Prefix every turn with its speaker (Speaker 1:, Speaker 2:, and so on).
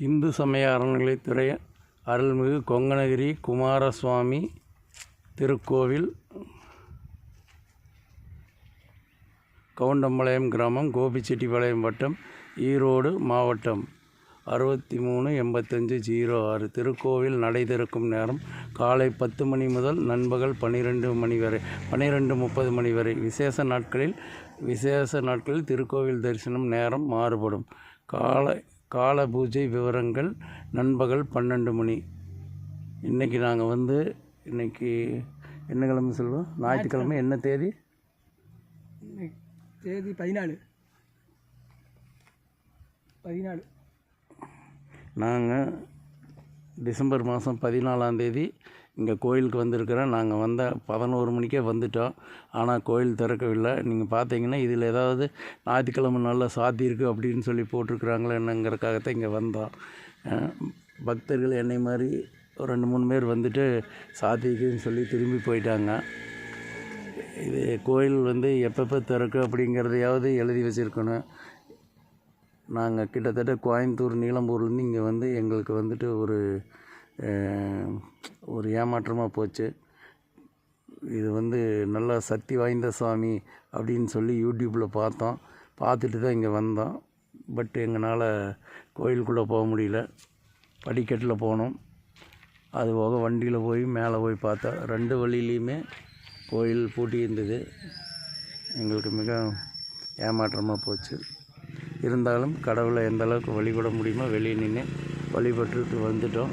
Speaker 1: இந்து சமய அறநிலையத்துறை அருள்மிகு கொங்கணகிரி குமாரசுவாமி திருக்கோவில், கவுண்டம்பாளையம் கிராமம், கோபிச்செட்டிப்பாளையம் வட்டம், ஈரோடு மாவட்டம் 638506. திருக்கோவில் நடை திறக்கும் நேரம் காலை 10 மணி முதல் நண்பகல் 12 மணி வரை, 12:30 மணி வரை. விசேஷ நாட்களில் திருக்கோவில் தரிசனம் நேரம் மாறுபடும். கால பூஜை விவரங்கள் நண்பகல் 12 மணி. இன்றைக்கி நாங்கள் இன்றைக்கி என்ன கிழமை சொல்லுவோம்? ஞாயிற்றுக்கிழமை. என்ன தேதி?
Speaker 2: தேதி 14.
Speaker 1: நாங்கள் டிசம்பர் மாதம் 14ஆம் தேதி இங்கே கோயிலுக்கு வந்திருக்கிறோம். நாங்கள் 11 மணிக்கே வந்துட்டோம். ஆனால் கோயில் திறக்கவில்லை. நீங்கள் பார்த்தீங்கன்னா இதில் ஏதாவது ஞாயிற்றுக்கிழமை நல்லா சாத்தியிருக்கு அப்படின்னு சொல்லி போட்டிருக்குறாங்களே என்னங்கிறக்காகத்தான் இங்கே வந்தோம். பக்தர்கள் என்னை மாதிரி ஒரு 2-3 பேர் வந்துட்டு சாத்திக்குன்னு சொல்லி திரும்பி போயிட்டாங்க. இது கோயில் எப்பப்போ திறக்கும் அப்படிங்கிறதையாவது எழுதி வச்சுருக்கணும். நாங்கள் கிட்டத்தட்ட கோயம்புத்தூர், நீலம்பூர்லேருந்து இங்கே எங்களுக்கு ஒரு ஏமாற்றமாக போச்சு. இது நல்லா சக்தி வாய்ந்த சாமி அப்படின்னு சொல்லி யூடியூப்பில் பார்த்தோம். பார்த்துட்டு தான் இங்கே வந்தோம். பட் எங்களால் கோயிலுக்குள்ளே போக முடியல. படிக்கட்டில் போனோம். அதுபோக வண்டியில் போய் மேலே போய் பார்த்தா 2 வழியிலையுமே கோயில் பூட்டி இருந்தது. எங்களுக்கு மிக ஏமாற்றமாக போச்சு. இருந்தாலும் கடவுளை எந்த அளவுக்கு வழிபட முடியுமோ வெளியே நின்று வழிபட்டுட்டு வந்துட்டோம்.